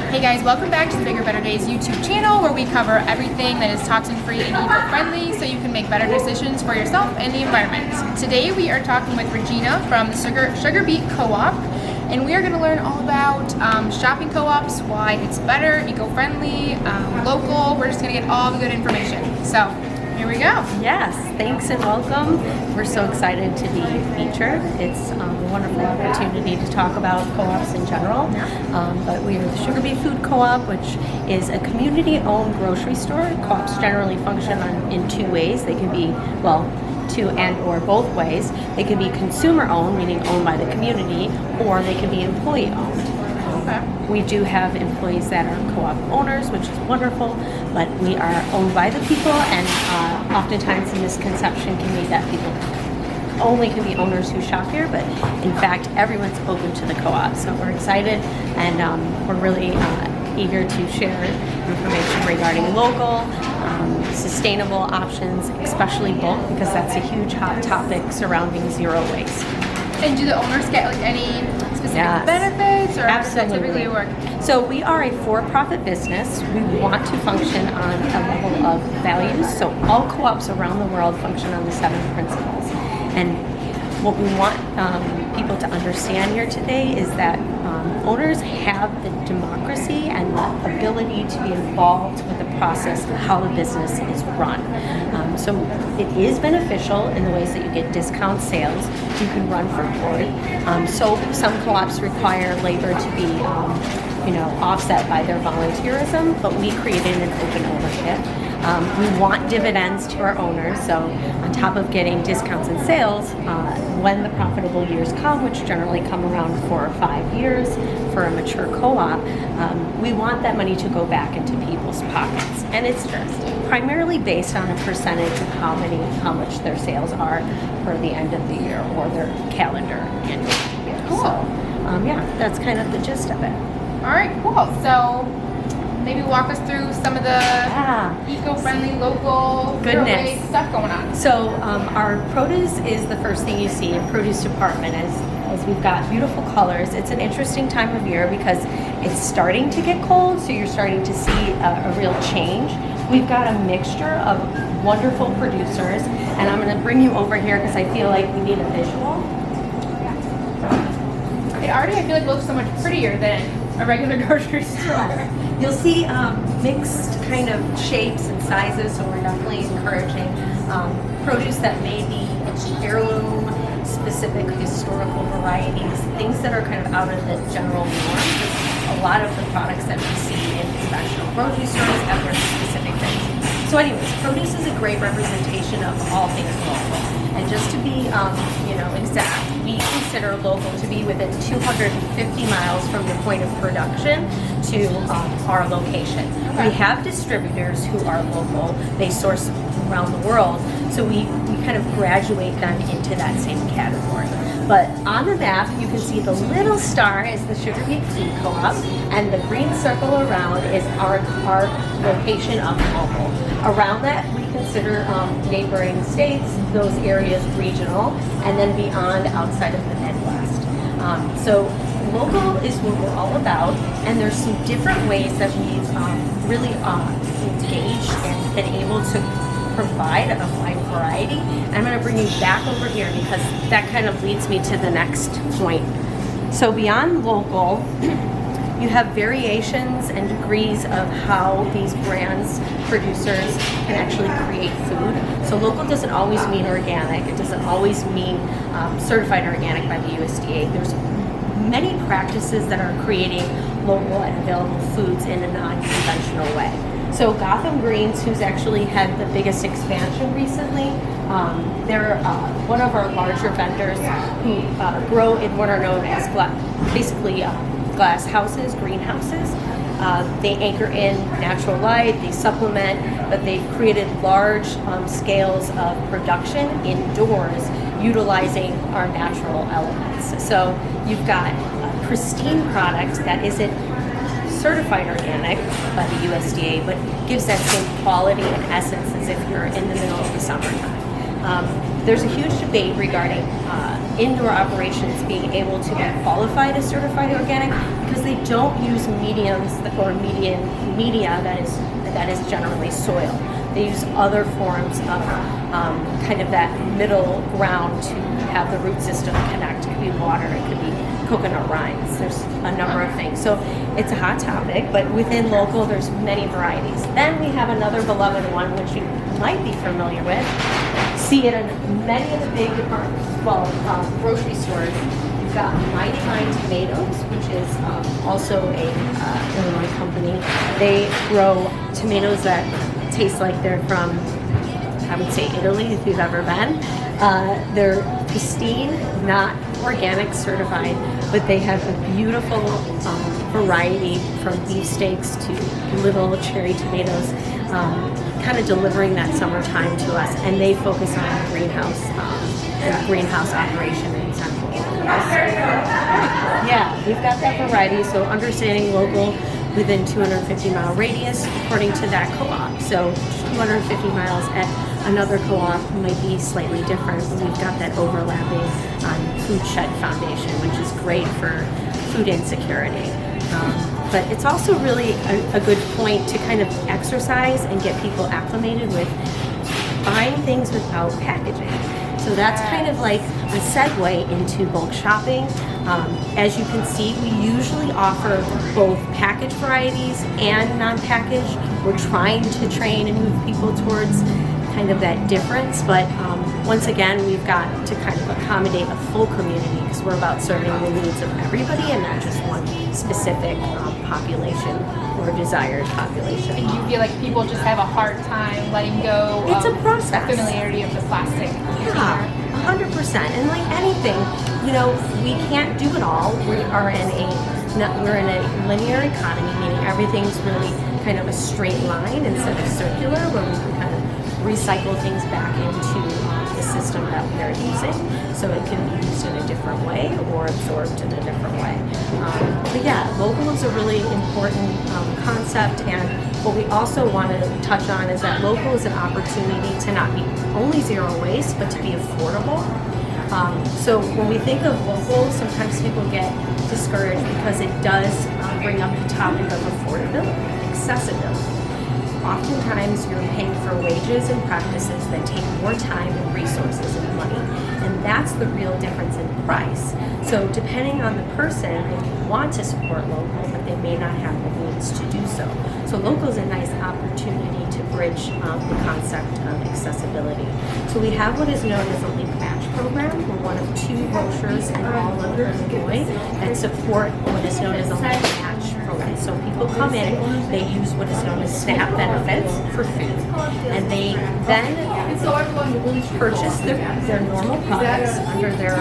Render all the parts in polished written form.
Hey guys, welcome back to the Bigger Better Days YouTube channel where we cover everything that is toxin-free and eco-friendly so you can make better decisions for yourself and the environment. Today we are talking with Regina from the Sugar Beet Co-op, and we are going to learn all about shopping co-ops, why it's better, eco-friendly, local. We're just going to get all the good information. So here we go. Yes, thanks and welcome. We're so excited to be featured. It's a wonderful opportunity to talk about co-ops in general. But we are the Sugar Beet Food Co-op, which is a community-owned grocery store. Co-ops generally function in two ways. They can be, well, two and or both ways. They can be consumer-owned, meaning owned by the community, or they can be employee-owned. We do have employees that are co-op owners, which is wonderful, but we are owned by the people, and oftentimes the misconception can be that people only can be owners who shop here, but in fact everyone's open to the co-op. So we're excited, and we're really eager to share information regarding local, sustainable options, especially bulk, because that's a huge hot topic surrounding zero waste. And do the owners get like any specific benefits, or how does that typically work? So we are a for-profit business. We want to function on a level of values. So all co-ops around the world function on the 7 principles. And what we want people to understand here today is that owners have the democracy and the ability to be involved with the process of how the business is run. So it is beneficial in the ways that you get discount sales. You can run for board. So some co-ops require labor to be offset by their volunteerism, but we created an open ownership. We want dividends to our owners, so on top of getting discounts and sales, when the profitable years come, which generally come around 4 or 5 years for a mature co-op, we want that money to go back into people's pockets. And it's primarily based on a percentage of how much their sales are for the end of the year or their calendar annual year. Cool. So, that's kind of the gist of it. All right, cool. So maybe walk us through some of the eco-friendly, local, zero-waste stuff going on. So our produce is the first thing you see in produce department as we've got beautiful colors. It's an interesting time of year because it's starting to get cold, so you're starting to see a real change. We've got a mixture of wonderful producers, and I'm going to bring you over here because I feel like we need a visual. It already, I feel like, looks so much prettier than a regular grocery store. You'll see mixed kind of shapes and sizes, so we're definitely encouraging produce that may be heirloom, specific historical varieties, things that are kind of out of the general norm. A lot of the products that we see in conventional grocery stores have very specific things. So anyways, produce is a great representation of all things local. And just to be exact, we consider local to be within 250 miles from the point of production to our location. Okay. We have distributors who are local. They source around the world, so we kind of graduate them into that same category. But on the map, you can see the little star is the Sugar Beet Food Co-op, and the green circle around is our location of local. Around that, we consider neighboring states, those areas regional, and then beyond outside of the Midwest. So local is what we're all about, and there's some different ways that we've really engaged and been able to provide a wide variety. I'm going to bring you back over here because that kind of leads me to the next point. So beyond local, you have variations and degrees of how these brands, producers can actually create food. So local doesn't always mean organic. It doesn't always mean certified organic by the USDA. There's many practices that are creating local and available foods in a non-conventional way. So Gotham Greens, who's actually had the biggest expansion recently, they're one of our larger vendors who grow in what are known as glass houses, greenhouses. They anchor in natural light, they supplement, but they've created large scales of production indoors utilizing our natural elements. So you've got a pristine product that isn't certified organic by the USDA, but gives that same quality and essence as if you're in the middle of the summertime. There's a huge debate regarding indoor operations being able to get qualified as certified organic because they don't use mediums or media that is generally soil. They use other forms of kind of that middle ground to have the root system connect. It could be water, it could be coconut rinds. There's a number of things. So it's a hot topic, but within local, there's many varieties. Then we have another beloved one, which you might be familiar with. See it in many of the big grocery stores. We've got Mighty Vine Tomatoes, which is also a Illinois company. They grow tomatoes that taste like they're from, I would say, Italy, if you've ever been. They're pristine, not organic certified, but they have a beautiful variety from beefsteaks to little cherry tomatoes, kind of delivering that summertime to us. And they focus on greenhouse operation in Central. Yeah, we've got that variety. So understanding local within 250-mile radius, according to that co-op. So 250 miles at another co-op might be slightly different, but we've got that overlapping food shed foundation, which is great for food insecurity. But it's also really a good point to kind of exercise and get people acclimated with buying things without packaging. So that's kind of like a segue into bulk shopping. As you can see, we usually offer both packaged varieties and non-packaged. We're trying to train and move people towards kind of that difference, but once again, we've got to kind of accommodate a full community because we're about serving the needs of everybody and not just one specific population or desired population. And you feel like people just have a hard time letting go It's a process. The familiarity of the plastic. Yeah, 100%. And like anything, we can't do it all. We're in a linear economy, meaning everything's really kind of a straight line instead of circular, where we can kind of recycle things back into the system that we are using, so it can be used in a different way or absorbed in a different way. But yeah, local is a really important concept, and what we also want to touch on is that local is an opportunity to not be only zero waste, but to be affordable. So when we think of local, sometimes people get discouraged because it does bring up the topic of affordability, accessibility. Oftentimes you're paying for wages and practices that take more time and resources and money, and that's the real difference in price. So depending on the person, they want to support local, but they may not have the means to do so. So local is a nice opportunity to bridge the concept of accessibility. So we have what is known as a link match program. We're one of 2 grocers in all of Illinois that support what is known as a link match program. So people come in, they use what is known as SNAP benefits for food, and they then purchase their normal products under their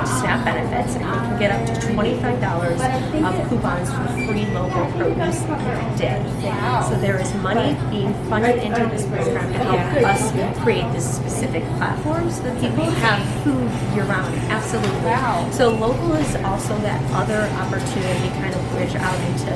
SNAP benefits, and they can get up to $25 of coupons for free local produce every day. So there is money being funded into this program to help us create this specific platform so that people have food year-round. Absolutely. Wow. So local is also that other opportunity to kind of bridge out into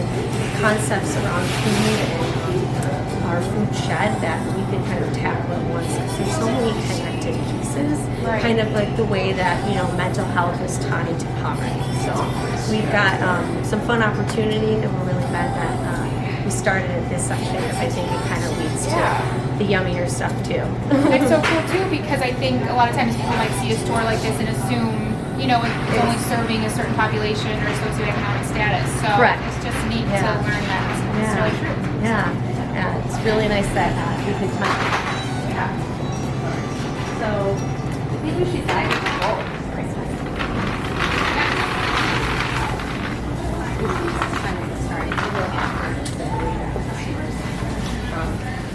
concepts around food and our food shed that we can kind of tackle at once. There's so many connected pieces, right. Kind of like the way that mental health is tied to poverty. So we've got some fun opportunity, and we're really glad that we started at this section because I think it kind of leads to the yummier stuff too. It's so cool too because I think a lot of times people might see a store like this and assume it's only serving a certain population or socioeconomic status. So Correct. It's just neat to learn that it's really true. Yeah, it's really nice that we can come out. Yeah. So I think we should dive into both.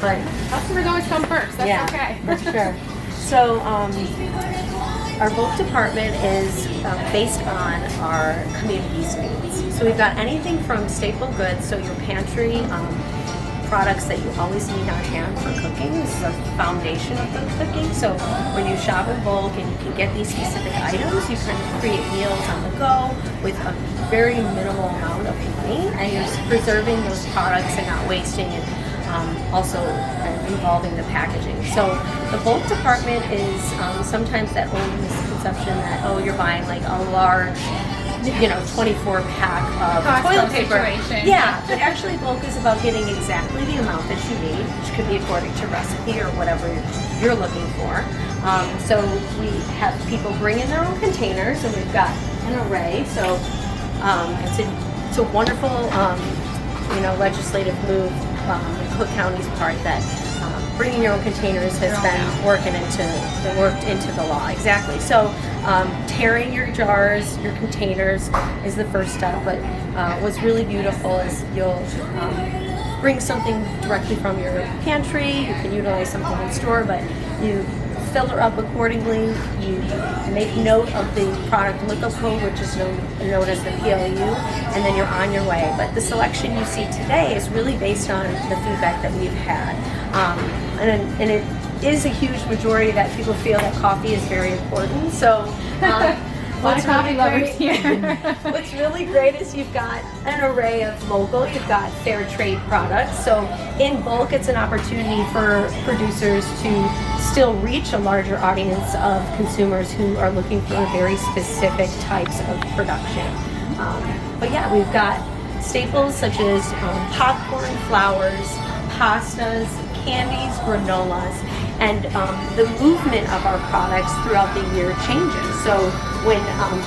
But customers always come first. That's okay. That's sure. So our bulk department is based on our community's needs. So we've got anything from staple goods, so your pantry products that you always need on hand for cooking. This is the foundation of the cooking. So when you shop in bulk and you can get these specific items, you kind of create meals on the go with a very minimal amount of money, and you're preserving those products and not wasting it. Also involving the packaging. So the bulk department is sometimes that old misconception that, you're buying like a large 24 pack of Costco toilet paper. situation. Yeah, but actually bulk is about getting exactly the amount that you need, which could be according to recipe or whatever you're looking for. So we have people bring in their own containers, and we've got an array. So it's a wonderful legislative move in Cook County's part that bringing your own containers has been worked into the law. Exactly. So tearing your jars, your containers is the first step. But what's really beautiful is you'll bring something directly from your pantry. You can utilize something in store, but you filter up accordingly. You make note of the product lookup code, which is known as the PLU, and then you're on your way. But the selection you see today is really based on the feedback that we've had. And it is a huge majority that people feel that coffee is very important. So what's really great is you've got an array of local, you've got fair trade products. So in bulk, it's an opportunity for producers to still reach a larger audience of consumers who are looking for very specific types of production. But yeah, we've got staples such as popcorn, flours, pastas, candies, granolas, and the movement of our products throughout the year changes. So when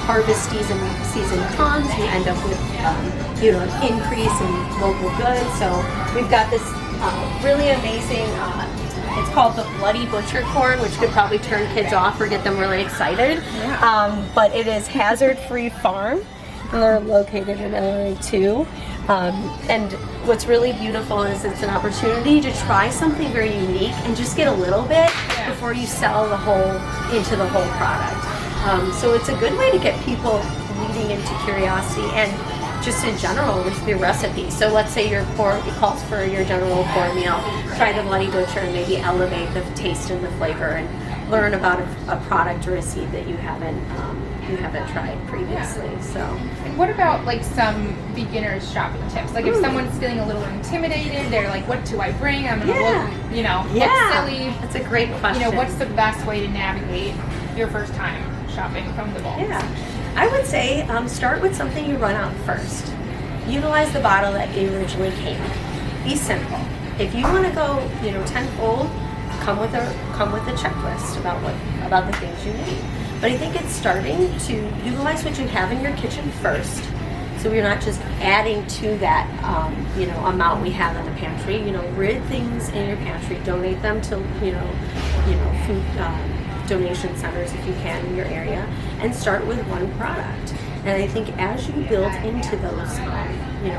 harvest season comes, we end up with an increase in local goods. So we've got this really amazing. It's called the Bloody Butcher Corn, which could probably turn kids off or get them really excited. Yeah. But it is hazard-free farm, and they're located in Illinois too. And what's really beautiful is it's an opportunity to try something very unique and just get a little bit before you sell into the whole product. So it's a good way to get people leading into curiosity and just in general with your recipe. So let's say it calls for your general cornmeal. Try the Bloody Butcher and maybe elevate the taste and the flavor and learn about a product or a seed that you haven't tried previously. So what about like some beginners shopping tips? Like if someone's feeling a little intimidated, they're like, what do I bring? I'm gonna look silly. That's a great question. What's the best way to navigate your first time shopping from the bulk? Yeah, I would say start with something you run out first. Utilize the bottle that you originally came in. Be simple. If you want to go, tenfold, come with a checklist about the things you need. But I think it's starting to utilize what you have in your kitchen first. So you're not just adding to that, amount we have in the pantry. Rid things in your pantry. Donate them to, food donation centers if you can in your area, and start with one product. And I think as you build into those,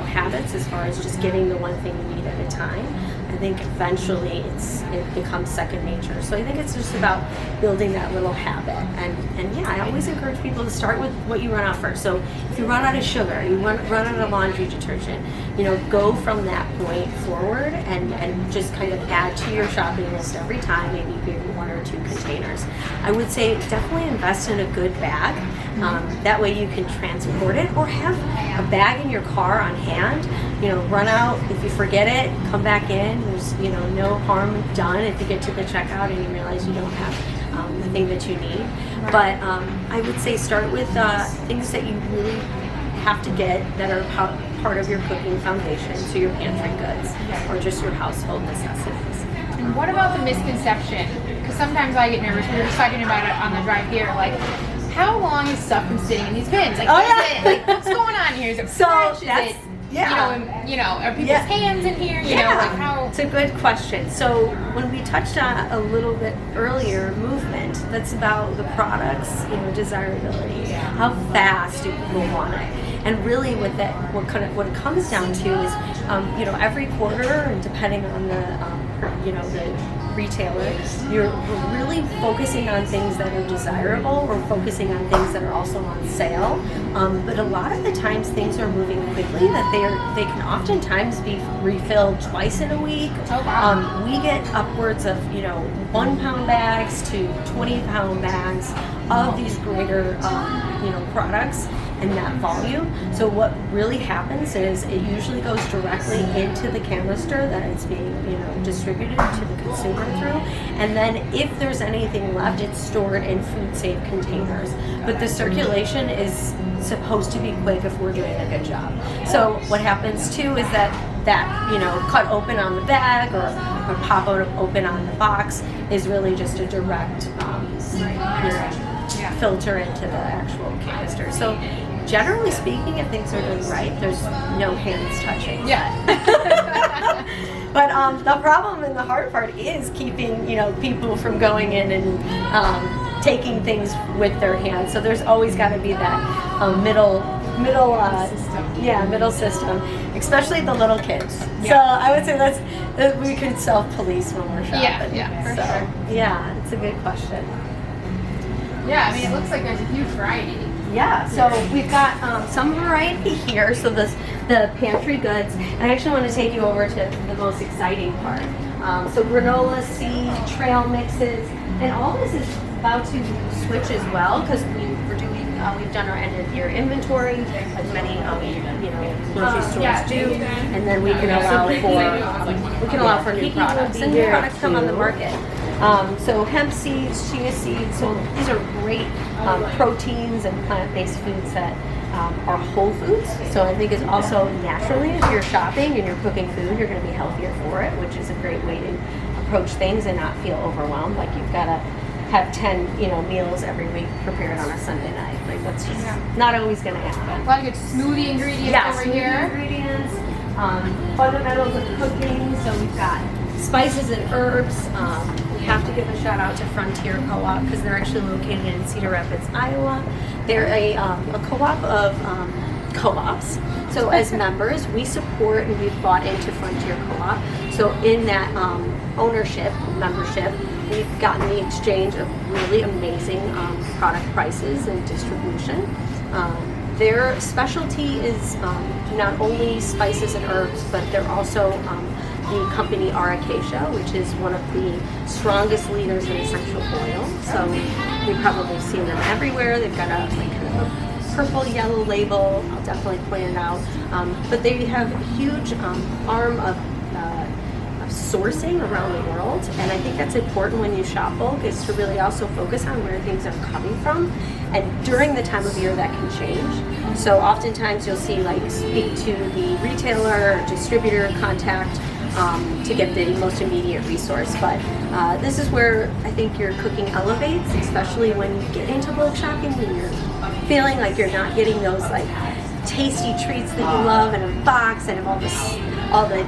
habits as far as just getting the one thing you need at a time, I think eventually it becomes second nature. So I think it's just about building that little habit. And yeah, I always encourage people to start with what you run out first. So if you run out of sugar, you run out of laundry detergent, go from that point forward and just kind of add to your shopping list every time, maybe maybe one or two containers. I would say definitely invest in a good bag. That way you can transport it, or have a bag in your car on hand. Run out, if you forget it, come back in. There's no harm done if you get to the checkout and you realize you don't have the thing that you need. But I would say start with things that you really have to get that are part of your cooking foundation, so your pantry goods or just your household necessities. And what about the misconception? Because sometimes I get nervous. We were just talking about it on the drive here, like, how long has stuff been sitting in these bins? Like, what's going on here? Is it fresh? Is it, are people's hands in here? How? It's a good question. So when we touched on a little bit earlier, movement, that's about the product's, desirability. How fast do people want it? And really, what it comes down to is, every quarter, and depending on the retailer, we're really focusing on things that are desirable. We're focusing on things that are also on sale. But a lot of the times things are moving quickly, that they can oftentimes be refilled twice in a week. We get upwards of 1 pound bags to 20 pound bags of these greater products. and that volume. So what really happens is it usually goes directly into the canister that it's being, distributed to the consumer through. And then if there's anything left, it's stored in food-safe containers. But the circulation is supposed to be quick if we're doing a good job. So what happens too is that cut open on the bag or pop open on the box is really just a direct filter into the actual canister. So generally speaking, if things are done right, there's no hands touching. Yeah. But the problem and the hard part is keeping people from going in and taking things with their hands. So there's always got to be that middle system, especially the little kids. Yeah. So I would say that we could self-police when we're shopping. Yeah, for sure. Yeah, it's a good question. Yeah, I mean, it looks like there's a huge variety. Yeah, so we've got some variety here. So the pantry goods. I actually want to take you over to the most exciting part. So granola, seed, trail mixes, and all this is about to switch as well because we've done our end of year inventory, as many grocery stores do, and then we can allow for new products, and new products come on the market. So hemp seeds, chia seeds, so these are great proteins and plant-based foods that are whole foods. So I think it's also naturally, if you're shopping and you're cooking food, you're going to be healthier for it, which is a great way to approach things and not feel overwhelmed. Like you've got to have 10 meals every week prepared on a Sunday night. Like that's just not always going to happen. A lot of good smoothie ingredients over here. Ingredients, fundamentals of cooking. So we've got spices and herbs. We have to give a shout out to Frontier Co-op because they're actually located in Cedar Rapids, Iowa. They're a co-op of co-ops. So as members, we support and we've bought into Frontier Co-op. So in that membership, we've gotten the exchange of really amazing product prices and distribution. Their specialty is not only spices and herbs, but they're also the company Acacia, which is one of the strongest leaders in essential oil. So you've probably seen them everywhere. They've got a kind of a purple yellow label. I'll definitely point it out. But they have a huge arm of sourcing around the world, and I think that's important when you shop bulk, is to really also focus on where things are coming from, and during the time of year that can change. So oftentimes you'll see speak to the retailer or distributor contact to get the most immediate resource, but this is where I think your cooking elevates, especially when you get into bulk shopping and you're feeling like you're not getting those tasty treats that you love in a box and have all the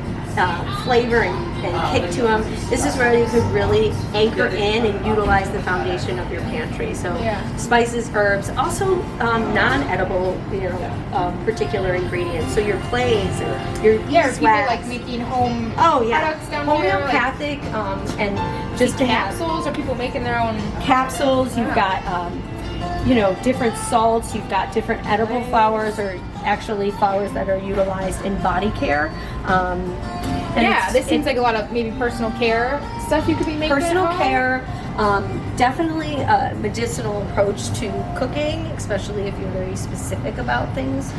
flavor and kick to them. This is where you could really anchor in and utilize the foundation of your pantry. So spices, herbs, also non-edible, particular ingredients. So your clays or your people like making home products down homeopathic here, and just to capsules, or people making their own capsules. You've got different salts. You've got different edible flowers, or actually flowers that are utilized in body care. This seems like a lot of maybe personal care stuff you could be making. Personal care, definitely a medicinal approach to cooking, especially if you're very specific about things.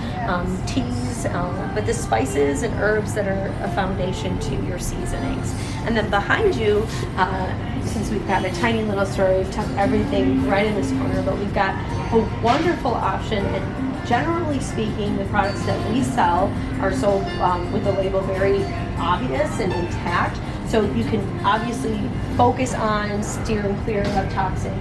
Teas, but the spices and herbs that are a foundation to your seasonings. And then behind you, since we've got a tiny little store, we've tucked everything right in this corner, but we've got a wonderful option. And generally speaking, the products that we sell are sold with the label very obvious and intact. So you can obviously focus on steer and clear of toxic,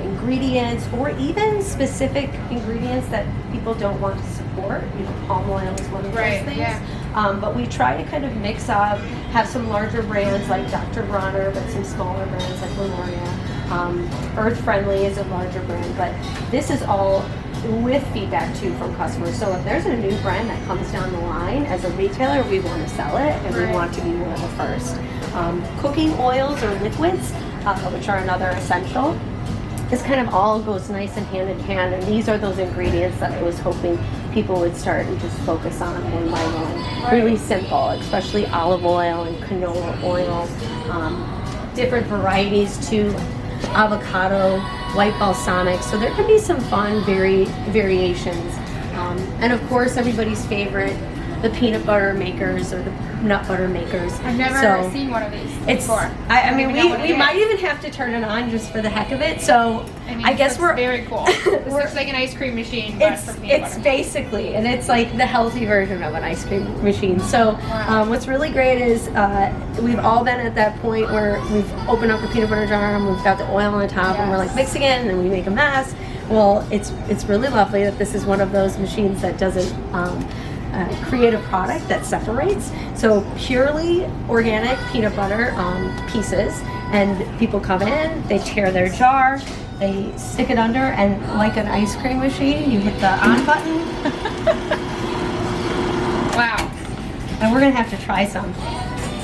ingredients, or even specific ingredients that people don't want to support. Palm oil is one of those things. Yeah. But we try to kind of mix up, have some larger brands like Dr. Bronner, but some smaller brands like Lemuria. Earth Friendly is a larger brand, but this is all with feedback too from customers. So if there's a new brand that comes down the line, as a retailer, we want to sell it, and we want to be one of the first. Cooking oils or liquids, which are another essential. This kind of all goes nice and hand in hand, and these are those ingredients that I was hoping people would start and just focus on one by one. Really simple, especially olive oil and canola oil. Different varieties too, avocado, white balsamic. So there can be some fun variations. And of course, everybody's favorite, the peanut butter makers or the nut butter makers. I've never seen one of these before. I mean, we might even have to turn it on just for the heck of it. So I guess we're very cool. This looks like an ice cream machine, but for peanut butter. It's basically, and it's like the healthy version of an ice cream machine. So what's really great is we've all been at that point where we've opened up the peanut butter jar and we've got the oil on the top and we're like mixing it and then we make a mess. Well, it's really lovely that this is one of those machines that doesn't create a product that separates. So purely organic peanut butter pieces, and people come in, they tear their jar, they stick it under, and like an ice cream machine, you hit the on button. Wow. And we're gonna have to try some.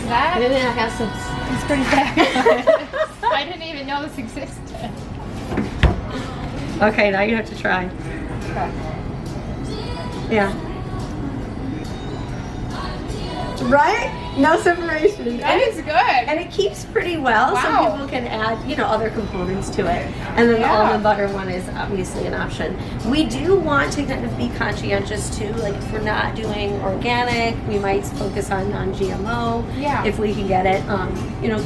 That Maybe I have some. is pretty bad. I didn't even know this existed. Okay, now you have to try. Okay. Yeah. Right? No separation. That is good. And it keeps pretty well. Wow. Some people can add, other components to it. And then the almond butter one is obviously an option. We do want to kind of be conscientious too. Like if we're not doing organic, we might focus on non-GMO. Yeah. If we can get it.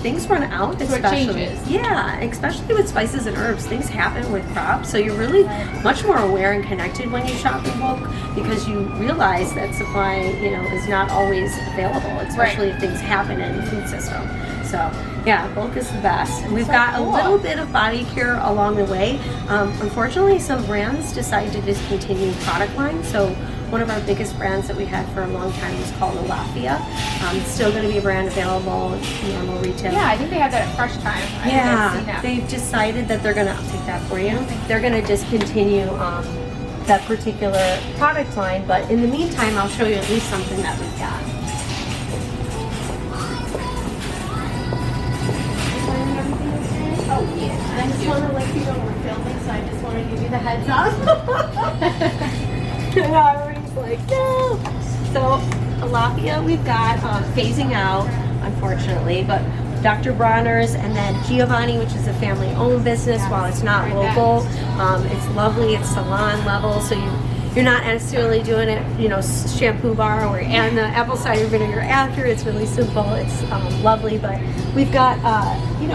Things run out, So it especially. changes. Yeah, especially with spices and herbs. Things happen with crops. So you're really much more aware and connected when you shop in bulk because you realize that supply, is not always available, especially if things happen in the food system. So yeah, bulk is the best. And we've got a little bit of body care along the way. Unfortunately, some brands decided to discontinue product lines. So one of our biggest brands that we had for a long time was called Alafia. It's still going to be a brand available in normal retail. Yeah, I think they had that at Fresh Time. I think I've seen that. They've decided that they're going to, I'll take that for you. They're going to discontinue that particular product line. But in the meantime, I'll show you at least something that we've got. Oh yeah, I just want to let you know we're filming, so I just want to give you the heads up. And everybody's like, no. So Alafia we've got phasing out, unfortunately, but Dr. Bronner's and then Giovanni, which is a family-owned business. While it's not local, it's lovely. It's salon level, so you're not necessarily doing it, shampoo bar or and the apple cider vinegar after. It's really simple. It's lovely, but we've got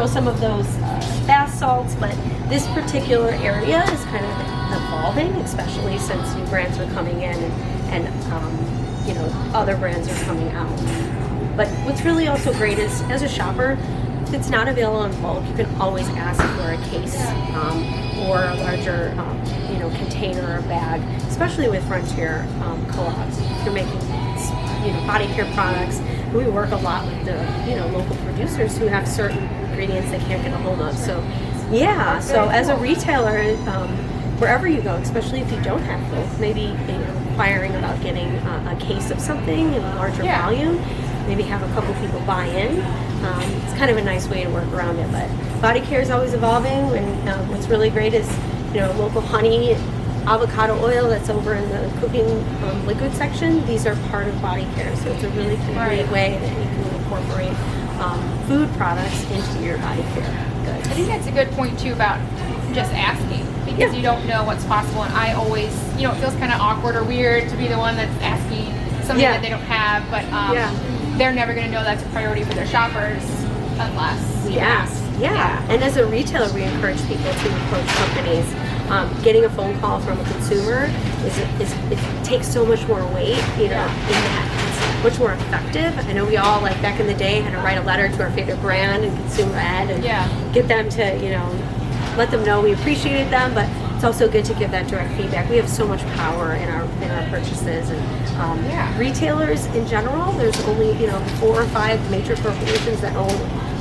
some of those bath salts, but this particular area is kind of evolving, especially since new brands are coming in and other brands are coming out. But what's really also great is, as a shopper, if it's not available in bulk, you can always ask for a case or a larger container or bag, especially with Frontier Co-ops. If you're making body care products, we work a lot with the local producers who have certain ingredients they can't get a hold of. So yeah, so as a retailer, wherever you go, especially if you don't have both, maybe inquiring about getting a case of something in a larger volume, maybe have a couple people buy in. It's kind of a nice way to work around it. But body care is always evolving, and what's really great is local honey, avocado oil that's over in the cooking liquid section. These are part of body care, so it's a really great way that you can incorporate food products into your body care goods. I think that's a good point too about just asking, because you don't know what's possible, and I always, it feels kind of awkward or weird to be the one that's asking something that they don't have, but they're never going to know that's a priority for their shoppers unless you ask. Yeah, and as a retailer, we encourage people to approach companies. Getting a phone call from a consumer it takes so much more weight, in that it's much more effective. I know we all, like back in the day, had to write a letter to our favorite brand and consumer ad and get them to, let them know we appreciated them, but it's also good to give that direct feedback. We have so much power in our purchases, and retailers in general. There's only 4 or 5 major corporations that own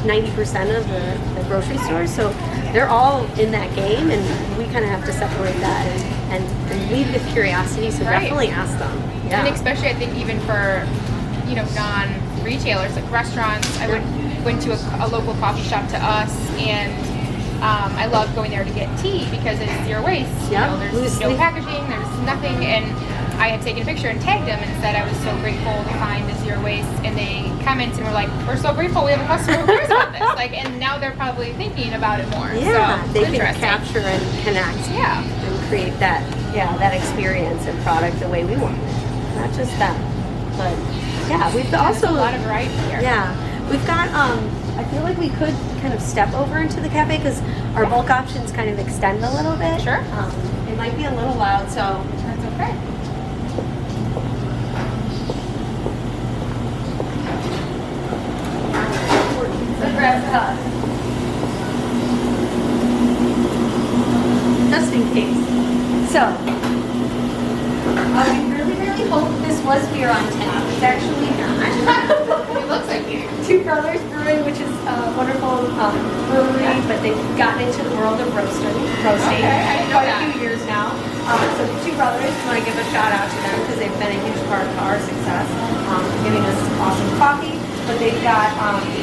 90% of the grocery stores, so they're all in that game, and we kind of have to separate that and lead with curiosity. So definitely ask them. Yeah. And especially, I think even for non-retailers like restaurants, I went to a local coffee shop to us, and I love going there to get tea because it's zero waste. There's no packaging, there's nothing, and I had taken a picture and tagged them and said I was so grateful to find the zero waste, and they commented and were like, we're so grateful we have a customer who cares about this. Like, and now they're probably thinking about it more. Yeah, so, they can interesting. capture and connect and create that, that experience and product the way we want it. Not just them, but yeah, we've also a lot of variety here. Yeah, we've got. I feel like we could kind of step over into the cafe because our bulk options kind of extend a little bit. Sure. It might be a little loud, so That's okay. Just in case. So, we really hope this was beer on tap. It's actually not. It looks like you. Two Brothers Brewing, which is a wonderful brewery, but they've gotten into the world of roasting Okay, I didn't know quite that. a few years now. So the Two Brothers, I want to give a shout out to them because they've been a huge part of our success, giving us awesome coffee. But they've got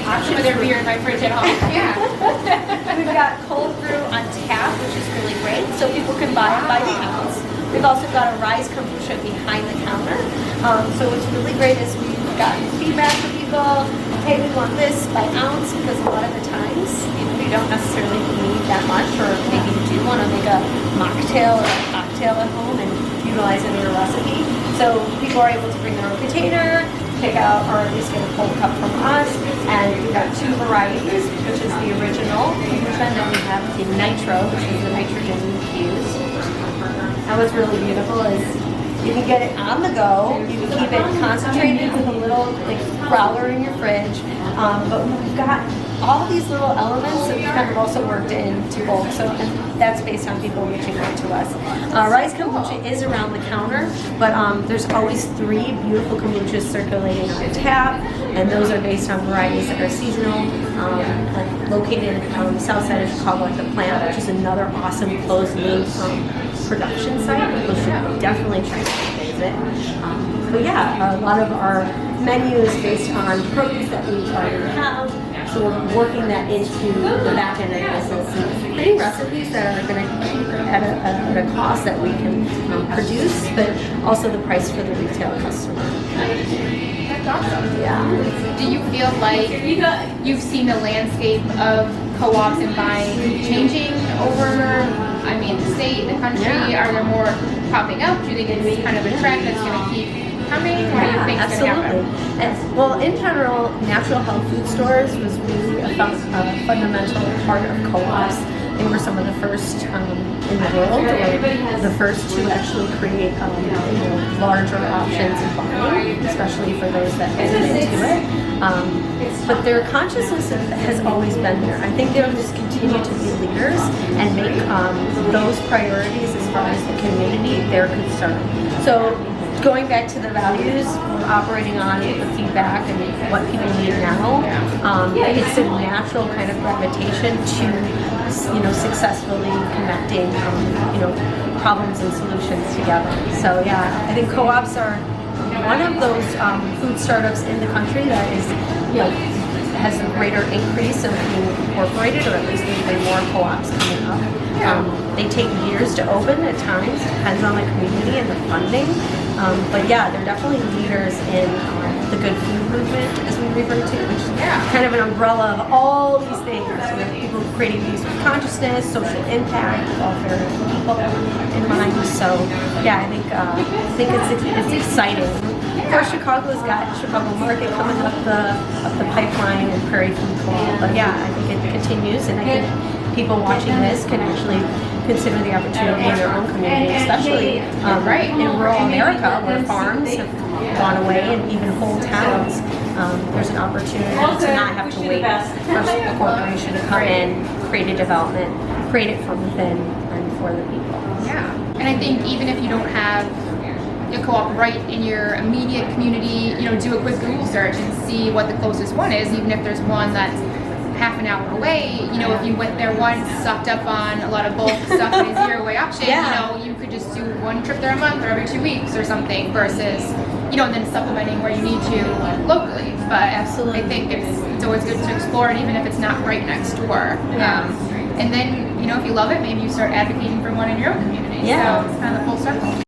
options With their beer in my fridge at home. Yeah. We've got cold brew on tap, which is really great, so people can buy it by the ounce. We've also got a Rise kombucha behind the counter. So what's really great is we've gotten feedback from people, hey, we want this by ounce, because a lot of the times you don't necessarily need that much, or maybe you do want to make a mocktail or a cocktail at home and utilize it in your recipe. So people are able to bring their own container, pick out or at least get a cold cup from us. And we've got two varieties, which is the original kombucha, and then we have the nitro, which is the nitrogen infused. And what's really beautiful is you can get it on the go, you can keep it concentrated with a little growler in your fridge, but we've got all these little elements that we've kind of also worked into bulk, so and that's based on people reaching out to us. Rise kombucha is around the counter, but there's always 3 beautiful kombuchas circulating on tap, and those are based on varieties that are seasonal, located on the south side of Chicago at the plant, which is another awesome closed-loop production site. People should definitely try to visit. But yeah, a lot of our menu is based on produce that we already have. So we're working that into the back end of the business and creating recipes that are going to keep at a cost that we can produce, but also the price for the retail customer. That's awesome. Yeah. Do you feel like you've seen the landscape of co-ops and buying changing over, the state, the country? Yeah. Are there more popping up? Do you think it's kind of a trend that's going to keep coming? What do you think is going to happen? And, well, in general, natural health food stores was really a fundamental part of co-ops. They were some of the first in the world, or the first to actually create larger options of buying, especially for those that get into it. But their consciousness has always been there. I think they'll just continue to be leaders and make those priorities as far as the community their concern. So going back to the values, we're operating on the feedback and what people need now. It's a natural kind of gravitation to successfully connecting problems and solutions together. So yeah, I think co-ops are one of those food startups in the country that is has a greater increase of being incorporated, or at least there's been more co-ops coming up. They take years to open at times, depends on the community and the funding. But yeah, they're definitely leaders in the good food movement, as we refer to, which is kind of an umbrella of all these things. People creating these with consciousness, social impact, welfare of people in mind. So yeah, I think it's exciting. Of course, Chicago's got Chicago Market coming up the pipeline and Prairie Food Co-op. But yeah, I think it continues, and I think people watching this can actually consider the opportunity in their own community, especially in rural America where farms have gone away and even whole towns. There's an opportunity to not have to wait for a corporation to come in, create a development, create it from within and for the people. Yeah, and I think even if you don't have a co-op right in your immediate community, do a quick Google search and see what the closest one is, even if there's one that's half an hour away. If you went there once, sucked up on a lot of bulk stuff in a zero way option, you could just do one trip there a month or every 2 weeks or something versus, and then supplementing where you need to locally. But Absolutely. I think it's always good to explore it, even if it's not right next door. And then, if you love it, maybe you start advocating for one in your own community. Yeah. So it's kind of the full circle.